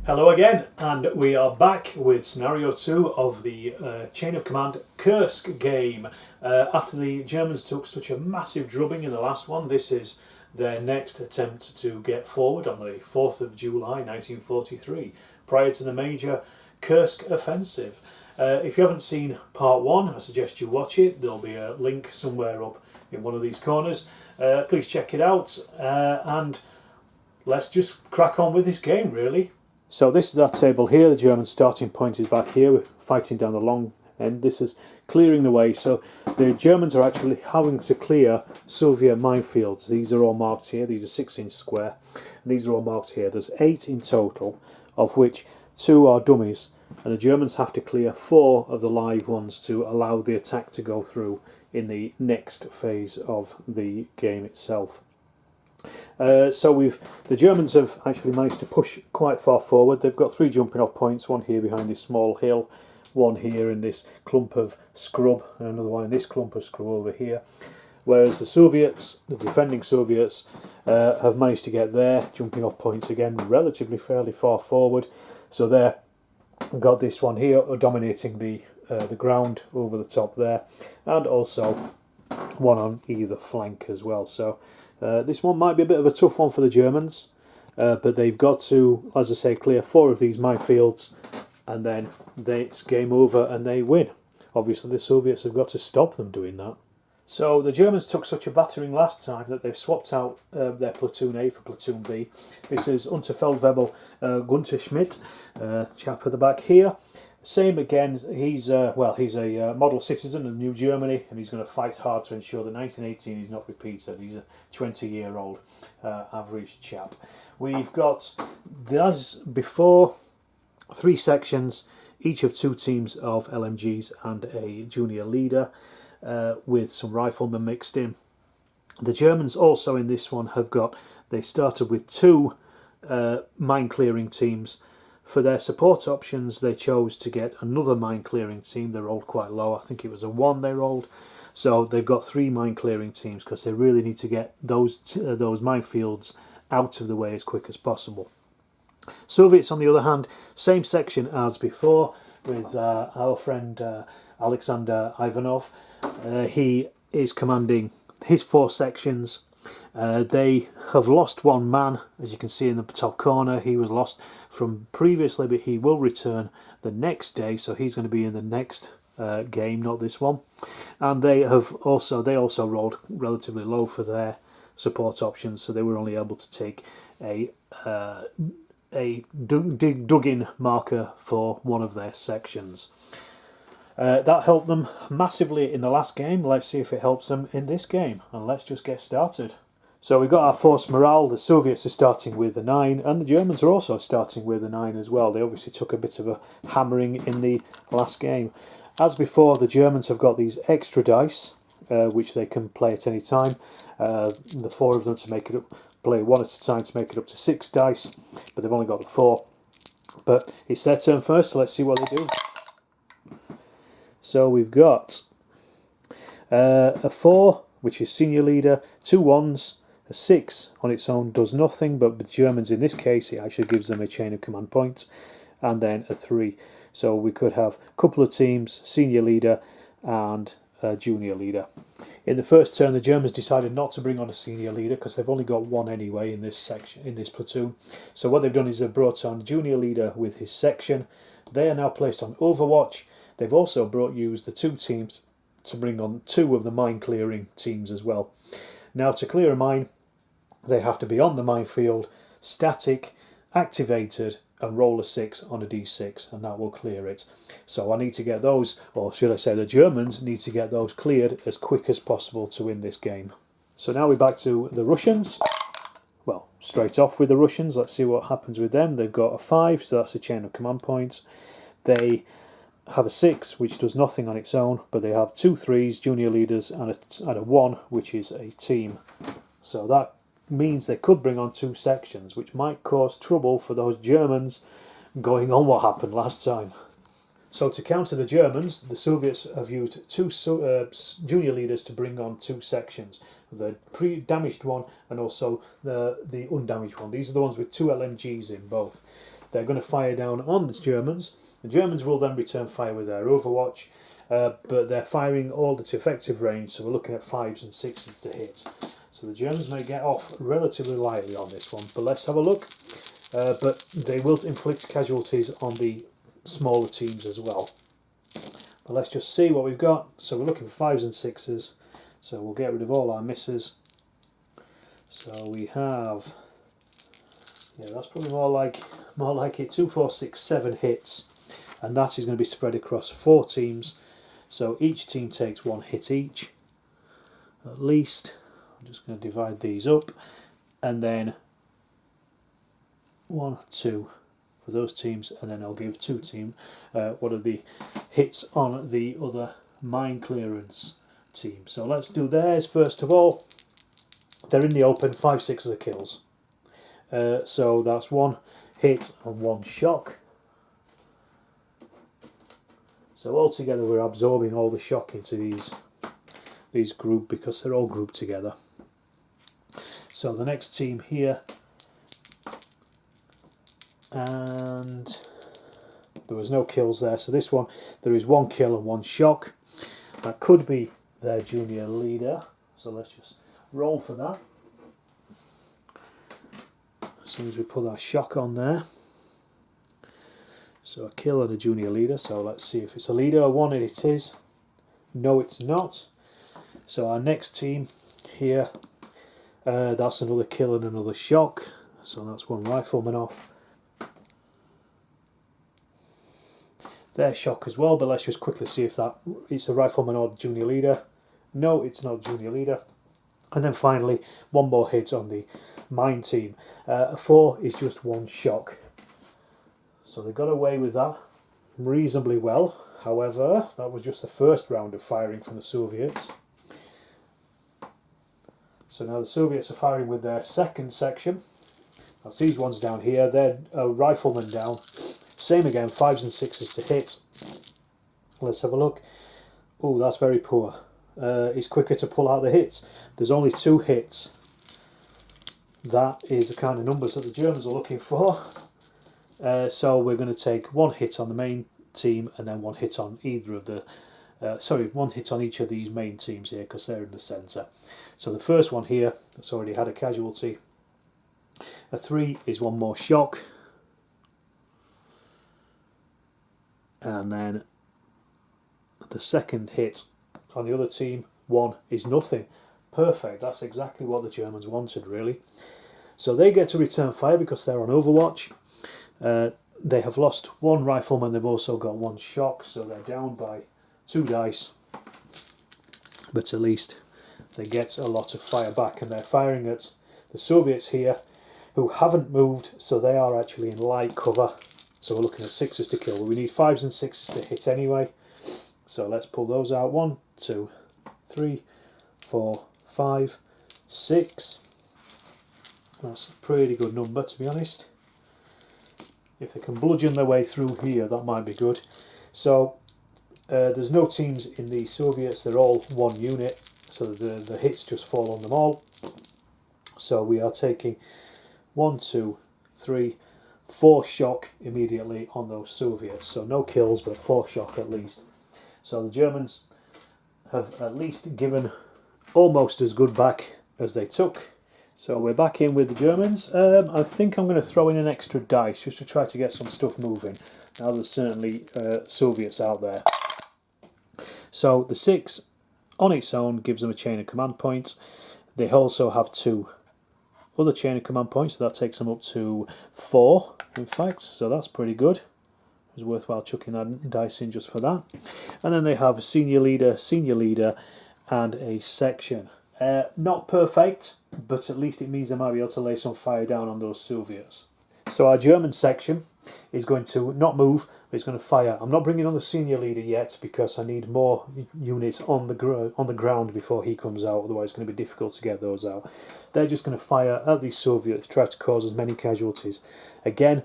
Hello again, and we are back with scenario 2 of the Chain of Command Kursk game. After the Germans took such a massive drubbing in the last one, this is their next attempt to get forward on the 4th of July 1943, prior to the major Kursk offensive. If you haven't seen part 1, I suggest you watch it. There'll be a link somewhere up in one of these corners. Please check it out, and let's just crack on with this game, really. So this is our table here. The German starting point is back here. We're fighting down the long end. This is clearing the way. So the Germans are actually having to clear Soviet minefields. These are all marked here. These are 6-inch square. And these are all marked here. There's 8 in total, of which 2 are dummies. And the Germans have to clear 4 of the live ones to allow the attack to go through in the next phase of the game itself. The Germans have actually managed to push quite far forward. They've got 3 jumping off points, one here behind this small hill, one here in this clump of scrub, and another one in this clump of scrub over here. Whereas the Soviets, the defending Soviets, have managed to get their jumping off points again relatively fairly far forward. So they've got this one here dominating the ground over the top there, and also one on either flank as well. So this one might be a bit of a tough one for the Germans, but they've got to, as I say, clear 4 of these minefields, and then it's game over and they win. Obviously the Soviets have got to stop them doing that. So the Germans took such a battering last time that they've swapped out their platoon A for platoon B. This is Unterfeldwebel Gunther Schmidt, chap at the back here. Same again, he's a model citizen of New Germany, and he's going to fight hard to ensure that 1918 is not repeated. He's a 20-year-old average chap. We've got, as before, 3 sections, each of 2 teams of LMGs and a junior leader, with some riflemen mixed in. The Germans also in this one they started with 2 mine-clearing teams. For their support options, they chose to get another mine-clearing team. They rolled quite low. I think it was a 1 they rolled. So they've got 3 mine-clearing teams because they really need to get those minefields out of the way as quick as possible. Soviets, on the other hand, same section as before, with our friend Alexander Ivanov. He is commanding his 4 sections. They have lost 1 man, as you can see in the top corner. He was lost from previously, but he will return the next day, so he's going to be in the next game, not this one. And they also rolled relatively low for their support options, so they were only able to take a dug-in marker for one of their sections. That helped them massively in the last game. Let's see if it helps them in this game, and let's just get started. So we've got our force morale. The Soviets are starting with a 9, and the Germans are also starting with a 9 as well. They obviously took a bit of a hammering in the last game. As before, the Germans have got these extra dice, which they can play at any time. The 4 of them to make it up, play 1 at a time to make it up to 6 dice, but they've only got the 4. But it's their turn first, so let's see what they do. So we've got a 4, which is senior leader, 2 1s, a 6 on its own does nothing, but the Germans in this case, it actually gives them a chain of command points, and then a 3. So we could have a couple of teams, senior leader and a junior leader. In the first turn, the Germans decided not to bring on a senior leader because they've only got 1 anyway in this section, in this platoon. So what they've done is they've brought on a junior leader with his section. They are now placed on Overwatch. They've also used the 2 teams to bring on 2 of the mine clearing teams as well. Now, to clear a mine, they have to be on the minefield, static, activated, and roll a 6 on a d6, and that will clear it. So I need to get those, or should I say the Germans need to get those cleared as quick as possible to win this game. So now we're back to the Russians. Well, straight off with the Russians, let's see what happens with them. They've got a 5, so that's a chain of command points. They have a 6, which does nothing on its own, but they have 2 3s, junior leaders, and a 1, which is a team. So that means they could bring on 2 sections, which might cause trouble for those Germans going on what happened last time. So to counter the Germans, the Soviets have used 2 junior leaders to bring on 2 sections. The pre-damaged one and also the undamaged one. These are the ones with 2 LMGs in both. they're going to fire down on the Germans. The Germans will then return fire with their Overwatch, but they're firing all at effective range, so we're looking at 5s and 6s to hit. So the Germans may get off relatively lightly on this one, but let's have a look. But they will inflict casualties on the smaller teams as well. But let's just see what we've got. So we're looking for 5s and 6s, so we'll get rid of all our misses. So we have, yeah, that's probably more like it, 2, 4, 6, 7 hits, and that is going to be spread across 4 teams. So each team takes 1 hit each, at least. I'm just going to divide these up, and then 1, 2 for those teams, and then I'll give 2 teams one of the hits on the other mine clearance team. So let's do theirs first of all. They're in the open, 5, 6 of the kills. So that's 1 hit and 1 shock. So altogether we're absorbing all the shock into these group, because they're all grouped together. So the next team here, and there was no kills there, so this one there is 1 kill and 1 shock. That could be their junior leader, so let's just roll for that. As soon as we put our shock on there, so a kill and a junior leader. So let's see if it's a leader. 1, and it is. No, it's not. So our next team here, that's another kill and another shock, so that's 1 rifleman off. Their shock as well, but let's just quickly see if that it's a rifleman or junior leader. No, it's not junior leader. And then finally 1 more hit on the mine team. A 4 is just 1 shock. So they got away with that reasonably well. However, that was just the first round of firing from the Soviets. So now the Soviets are firing with their second section. That's these ones down here. They're riflemen down. Same again, 5s and 6s to hit. Let's have a look. Oh, that's very poor. It's quicker to pull out the hits. There's only 2 hits. That is the kind of numbers that the Germans are looking for. So we're going to take 1 hit on the main team, and then 1 hit on either of the 1 hit on each of these main teams here, because they're in the centre. So the first one here, that's already had a casualty. A 3 is 1 more shock. And then the second hit on the other team, 1 is nothing. Perfect, that's exactly what the Germans wanted, really. So they get to return fire because they're on Overwatch. They have lost 1 rifleman, they've also got 1 shock, so they're down by 2 dice. But at least they get a lot of fire back, and they're firing at the Soviets here, who haven't moved, so they are actually in light cover. So we're looking at 6s to kill. We need 5s and 6s to hit anyway. So let's pull those out. 1, 2, 3, 4, 5, 6. That's a pretty good number, to be honest. If they can bludgeon their way through here, that might be good. So there's no teams in the Soviets. They're all 1 unit. So the hits just fall on them all. So we are taking 1, 2, 3, 4 shock immediately on those Soviets. So no kills, but 4 shock at least. So the Germans have at least given almost as good back as they took. So we're back in with the Germans. I think I'm going to throw in an extra dice just to try to get some stuff moving. Now there's certainly Soviets out there. So the 6 on its own gives them a chain of command points. They also have 2 other chain of command points, so that takes them up to 4, in fact, so that's pretty good. It was worthwhile chucking that dice in just for that. And then they have a senior leader, and a section. Not perfect, but at least it means they might be able to lay some fire down on those Soviets. So our German section is going to not move, but it's going to fire. I'm not bringing on the senior leader yet because I need more units on the ground before he comes out, otherwise it's going to be difficult to get those out. They're just going to fire at these Soviets, try to cause as many casualties. Again,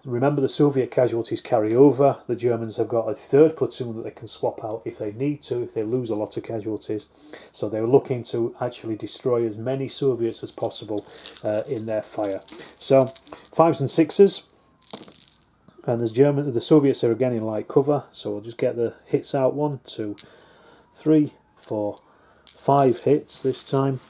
remember the Soviet casualties carry over. The Germans have got a 3rd platoon that they can swap out if they need to, if they lose a lot of casualties. So they're looking to actually destroy as many Soviets as possible in their fire. So 5s and 6s. And the Soviets are again in light cover, so we'll just get the hits out. 1, 2, 3, 4, 5 hits this time.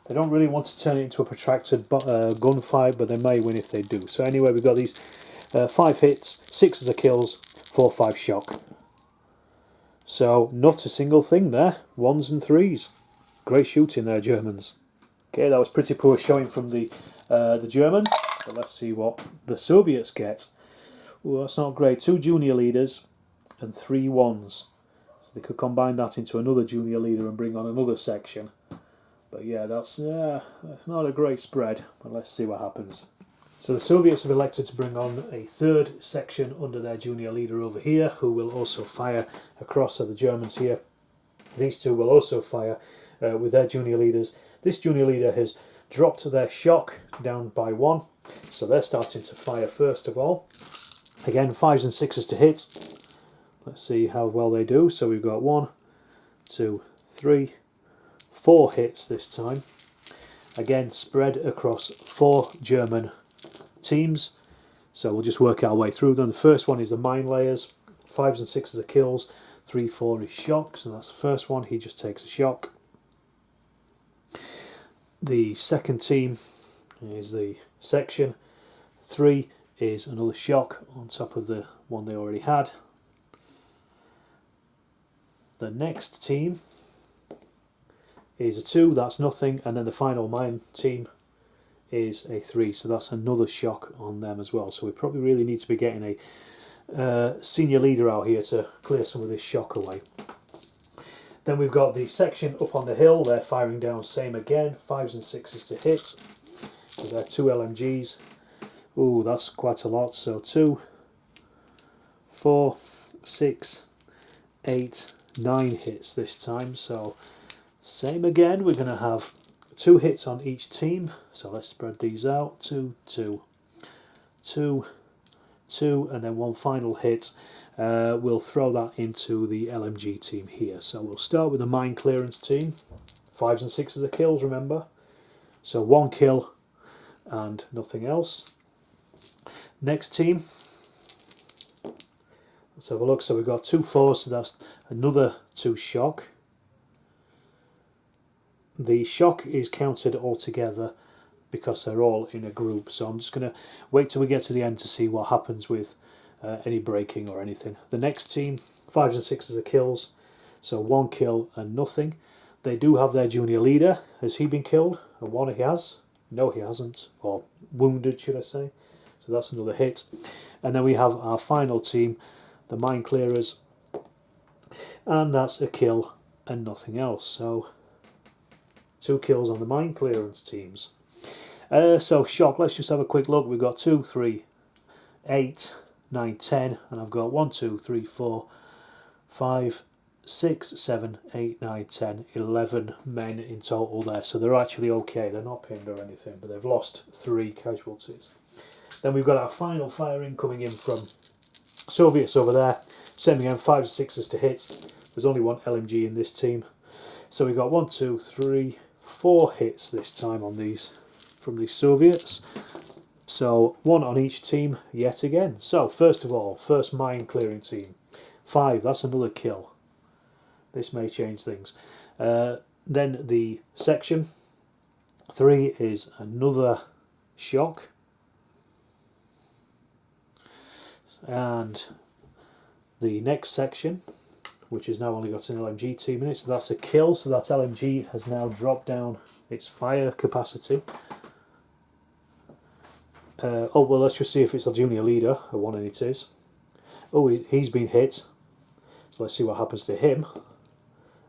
They don't really want to turn it into a protracted gunfight, but they may win if they do. So anyway, we've got these 5 hits, 6 of the kills, 4, 5 shock. So not a single thing there, 1s and 3s. Great shooting there, Germans. Okay, that was pretty poor showing from the Germans. So let's see what the Soviets get. Well, that's not great. 2 junior leaders and 3 1s. So they could combine that into another junior leader and bring on another section. But yeah, that's not a great spread. But let's see what happens. So the Soviets have elected to bring on a 3rd section under their junior leader over here, who will also fire across at the Germans here. These 2 will also fire with their junior leaders. This junior leader has dropped their shock down by 1. So they're starting to fire first of all. Again, 5s and 6s to hit. Let's see how well they do. So we've got 1, 2, 3, 4 hits this time. Again, spread across 4 German teams. So we'll just work our way through them. The first one is the mine layers. 5s and 6s are kills. 3, 4 is shocks. And that's the first one. He just takes a shock. The second team is the section. 3 is another shock on top of the one they already had. The next team is a 2, that's nothing, and then the final mine team is a 3, so that's another shock on them as well. So we probably really need to be getting a senior leader out here to clear some of this shock away. Then we've got the section up on the hill, they're firing down, same again, 5s and 6s to hit. So they're 2 LMGs. Ooh, that's quite a lot. So 2, 4, 6, 8, 9 hits this time. So same again, we're going to have 2 hits on each team. So let's spread these out. 2, 2, 2, 2, and then 1 final hit. We'll throw that into the LMG team here. So we'll start with the mine clearance team. 5s and 6s are kills, remember. So 1 kill and nothing else. Next team, let's have a look. So we've got 2 4s, so that's another 2 shock. The shock is counted all together because they're all in a group. So I'm just going to wait till we get to the end to see what happens with any breaking or anything. The next team, 5s and 6s are kills, so 1 kill and nothing. They do have their junior leader. Has he been killed? And 1 he has. No, he hasn't. Or wounded, should I say. So that's another hit. And then we have our final team, the mine clearers. And that's a kill and nothing else. So 2 kills on the mine clearance teams. So shock, let's just have a quick look. We've got 2, 3, 8, 9, 10. And I've got 1, 2, 3, 4, 5, 6, 7, 8, 9, 10, 11 men in total there. So they're actually okay. They're not pinned or anything, but they've lost 3 casualties. Then we've got our final firing coming in from Soviets over there. Same again, 5s, 6s to hit. There's only 1 LMG in this team. So we've got 1, 2, 3, 4 hits this time on these from the Soviets. So 1 on each team yet again. So first of all, first mine clearing team. 5, that's another kill. This may change things. Then the section. 3 is another shock. And the next section, which has now only got an LMG team in it, so that's a kill. So that LMG has now dropped down its fire capacity. Oh, well, let's just see if it's a junior leader, or 1 and it is. Oh, he's been hit. So let's see what happens to him.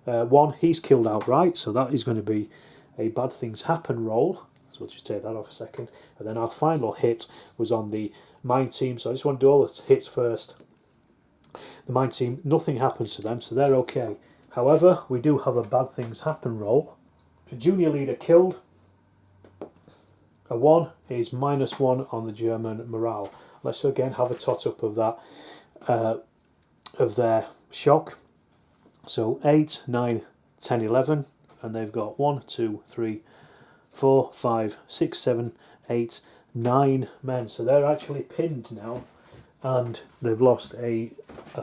1, he's killed outright, so that is going to be a bad things happen roll. So we'll just take that off a second. And then our final hit was on the mine team, so I just want to do all the hits first. The mine team, nothing happens to them, so they're okay. However, we do have a bad things happen roll. A junior leader killed. A 1 is -1 on the German morale. Let's again have a tot up of that, of their shock. So 8, 9, 10, 11, and they've got 1, 2, 3, 4, 5, 6, 7, 8, 9 men. So they're actually pinned now, and they've lost a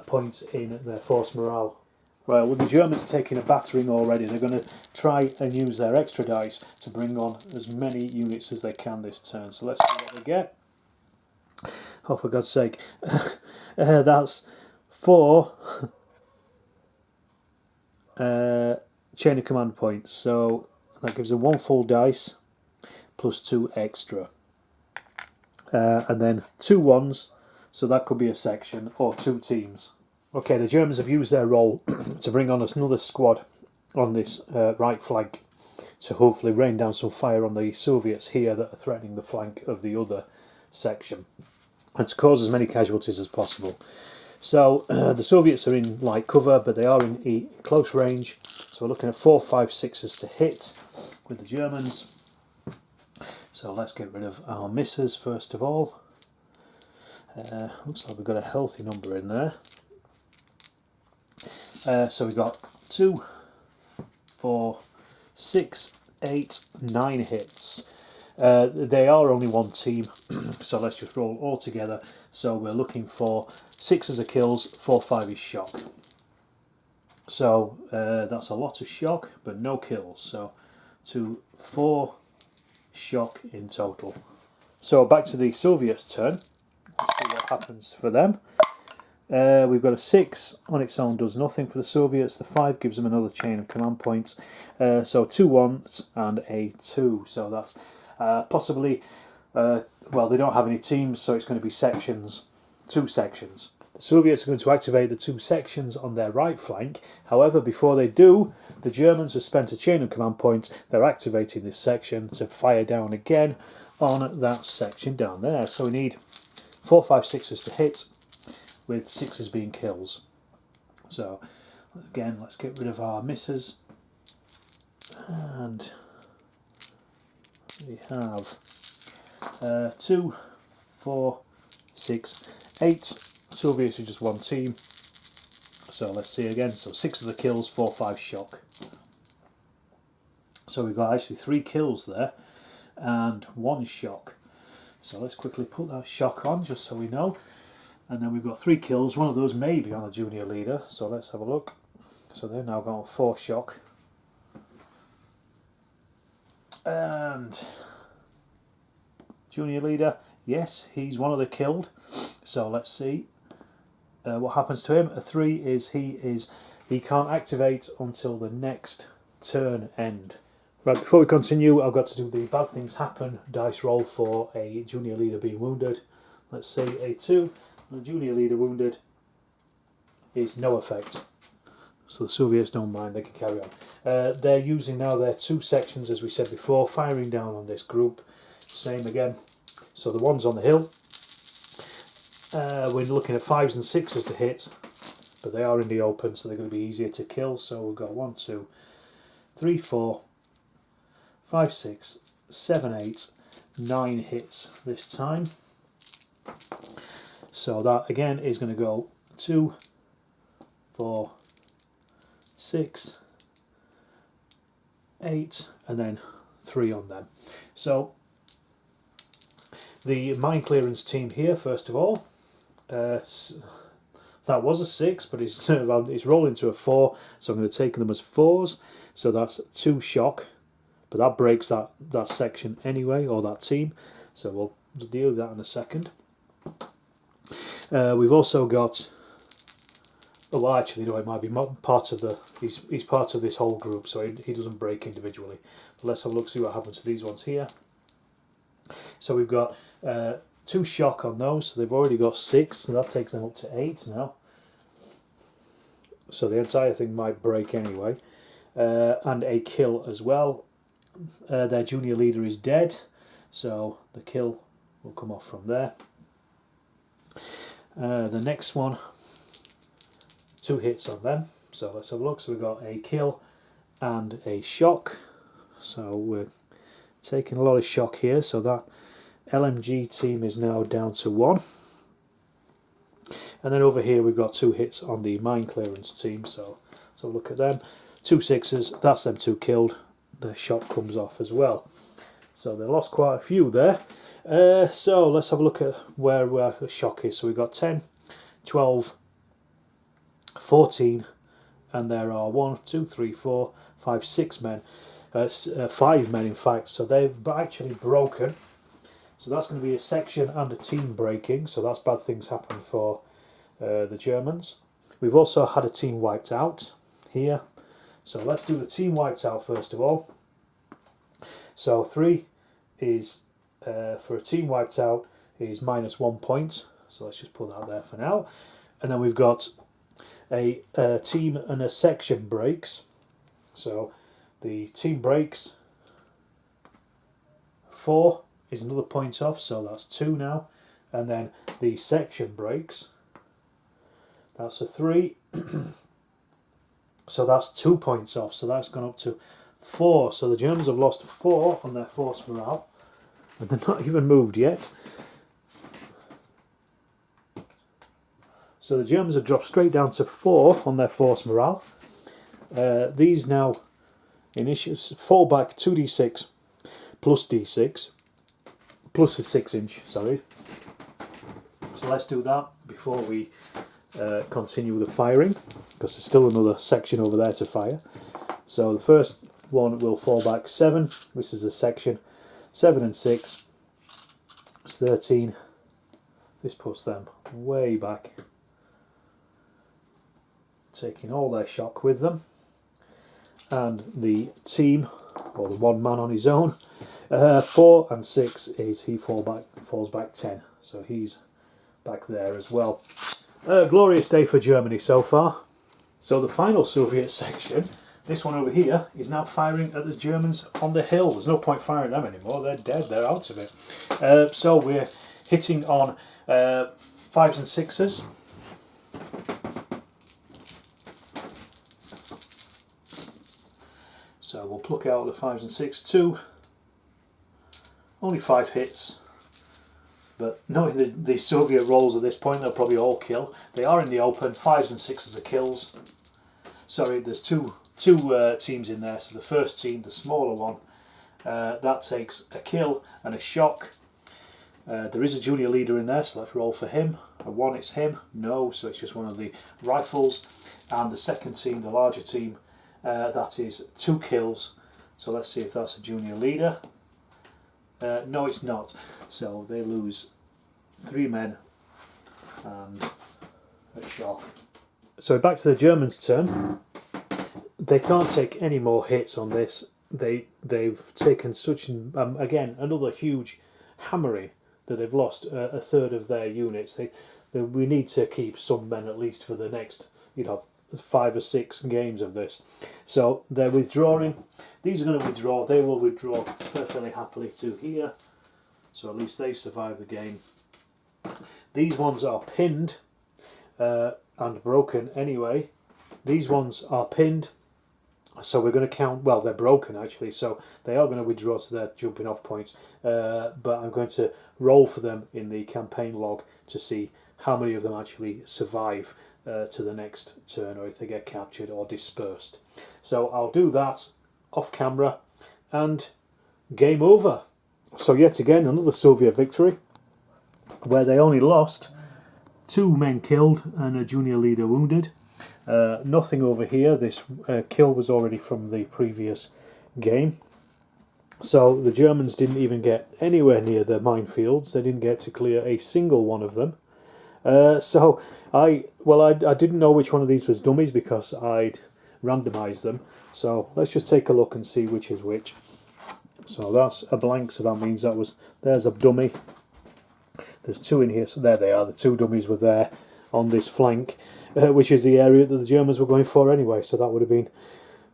point in their force morale. Right, well, the Germans taking a battering already. They're going to try and use their extra dice to bring on as many units as they can this turn. So let's see what they get. Oh, for God's sake. That's 4 chain of command points. So that gives them 1 full dice plus 2 extra. And then 2 ones. So that could be a section or 2 teams. Okay, the Germans have used their roll to bring on another squad on this right flank to hopefully rain down some fire on the Soviets here that are threatening the flank of the other section, and to cause as many casualties as possible. So the Soviets are in light cover, but they are in close range. So we're looking at 4, 5, 6s to hit with the Germans. So let's get rid of our misses first of all. Looks like we've got a healthy number in there. So we've got 2, 4, 6, 8, 9 hits. They are only one team, so let's just roll all together. So we're looking for 6 as a kills, 4, 5 is shock. So that's a lot of shock, but no kills. So 2, 4 shock in total. So back to the Soviets' turn. Let's see what happens for them. We've got a 6 on its own, does nothing for the Soviets. The 5 gives them another chain of command points. So 2 1s and a 2. So that's possibly, well, they don't have any teams, so it's going to be sections, 2 sections. The Soviets are going to activate the 2 sections on their right flank. However, before they do, the Germans have spent a chain of command points. They're activating this section to fire down again on that section down there. So we need 4, 5, 6s to hit, with 6s being kills. So again, let's get rid of our misses, and we have 2, 4, 6, 8. Soviets are just one team. So let's see again. So 6 of the kills, 4, 5 shock. So we've got actually 3 kills there and 1 shock. So let's quickly put that shock on just so we know. And then we've got 3 kills. One of those may be on a junior leader. So let's have a look. So they've now got 4 shock. And junior leader, yes, he's one of the killed. So let's see what happens to him. A 3 is he can't activate until the next turn end. Right, before we continue, I've got to do the bad things happen dice roll for a junior leader being wounded. Let's see, a 2. The junior leader wounded is no effect. So the Soviets don't mind, they can carry on. They're using now their 2 sections, as we said before, firing down on this group. Same again. So the one's on the hill. We're looking at 5s and 6s to hit, but they are in the open, so they're going to be easier to kill. So we've got 1, 2, 3, 4, 5, 6, 7, 8, 9 hits this time. So that again is going to go 2, 4, 6, 8, and then 3 on them. So the mine clearance team here, first of all, that was a 6, but it's rolling to a 4, so I'm going to take them as 4s. So that's 2 shock, but that breaks that section anyway, or that team. So we'll deal with that in a second. We've also got, oh well, actually no, it might be part of the, he's part of this whole group, so he doesn't break individually. But let's have a look, see what happens to these ones here. So we've got 2 shock on those, so they've already got 6, so that takes them up to 8 now. So the entire thing might break anyway. And a kill as well. Their junior leader is dead, so the kill will come off from there. The next one, 2 hits on them, so let's have a look. So we've got a kill and a shock, so we're taking a lot of shock here, so that LMG team is now down to 1. And then over here we've got 2 hits on the mine clearance team, so look at them. 2 6s, that's them 2 killed, the shock comes off as well. So they lost quite a few there. So let's have a look at where the shock is. So we've got 10, 12, 14, and there are 1, 2, 3, 4, 5, 6 men. 5 men in fact. So they've actually broken. So that's going to be a section and a team breaking. So that's bad things happen for the Germans. We've also had a team wiped out here. So let's do the team wiped out first of all. So 3 is, for a team wiped out, is -1 point. So let's just put that there for now. And then we've got a team and a section breaks. So the team breaks, 4 is another point off, so that's 2 now. And then the section breaks, that's a 3. So that's 2 points off, so that's gone up to 4. So the Germans have lost 4 on their force morale, and they're not even moved yet. So the Germans have dropped straight down to 4 on their force morale. These now fall back 2d6 plus d6 plus a 6-inch, sorry. So let's do that before we continue the firing, because there's still another section over there to fire. So the first one will fall back 7. This is the section. 7 and 6. It's 13. This puts them way back, taking all their shock with them. And the team, or the one man on his own, 4 and 6 is he falls back 10. So he's back there as well. Glorious day for Germany so far. So the final Soviet section, this one over here, is now firing at the Germans on the hill. There's no point firing them anymore, they're dead, they're out of it. So we're hitting on 5s and 6s. So we'll pluck out the 5s and 6s too. Only 5 hits. But knowing the Soviet rolls at this point, they'll probably all kill. They are in the open. 5s and 6s are kills. Sorry, there's two teams in there. So the first team, the smaller one, that takes a kill and a shock. There is a junior leader in there, so let's roll for him. A 1, it's him. No, so it's just one of the rifles. And the second team, the larger team, that is 2 kills. So let's see if that's a junior leader. No, it's not. So they lose 3 men and a shock. So back to the Germans' turn. They can't take any more hits on this. They've taken such again another huge hammering that they've lost a third of their units. We need to keep some men at least for the next 5 or 6 games of this. So they're withdrawing. These are going to withdraw. They will withdraw perfectly happily to here. So at least they survive the game. These ones are pinned and broken anyway. These ones are pinned. So we're going to count, well, they're broken actually, so they are going to withdraw to their jumping off points. But I'm going to roll for them in the campaign log to see how many of them actually survive to the next turn, or if they get captured or dispersed. So I'll do that off camera, and game over. So yet again another Soviet victory, where they only lost 2 men killed and a junior leader wounded. Nothing over here. This kill was already from the previous game. So the Germans didn't even get anywhere near the minefields. They didn't get to clear a single one of them. So I didn't know which one of these was dummies because I'd randomised them. So let's just take a look and see which is which. So that's a blank, so that means there's a dummy. There's 2 in here, so there they are. The 2 dummies were there on this flank, which is the area that the Germans were going for anyway. So that would have been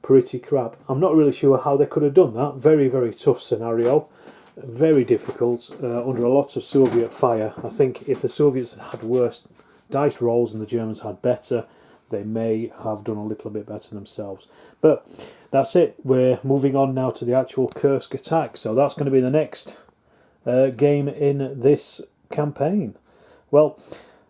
pretty crap. I'm not really sure how they could have done that. Very, very tough scenario. Very difficult, under a lot of Soviet fire. I think if the Soviets had worse dice rolls and the Germans had better, they may have done a little bit better themselves. But that's it. We're moving on now to the actual Kursk attack. So that's going to be the next game in this campaign. Well,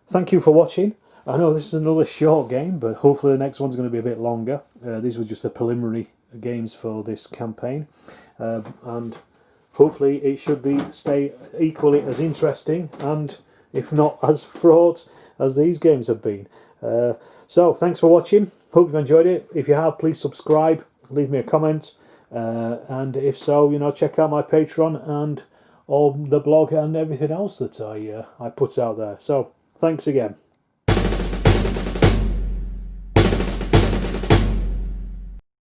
thank you for watching. I know this is another short game, but hopefully the next one's going to be a bit longer. These were just the preliminary games for this campaign. And hopefully it should stay equally as interesting, and if not as fraught as these games have been. So thanks for watching. Hope you've enjoyed it. If you have, please subscribe, leave me a comment, and if so, you know, check out my Patreon and all the blog and everything else that I put out there. So thanks again.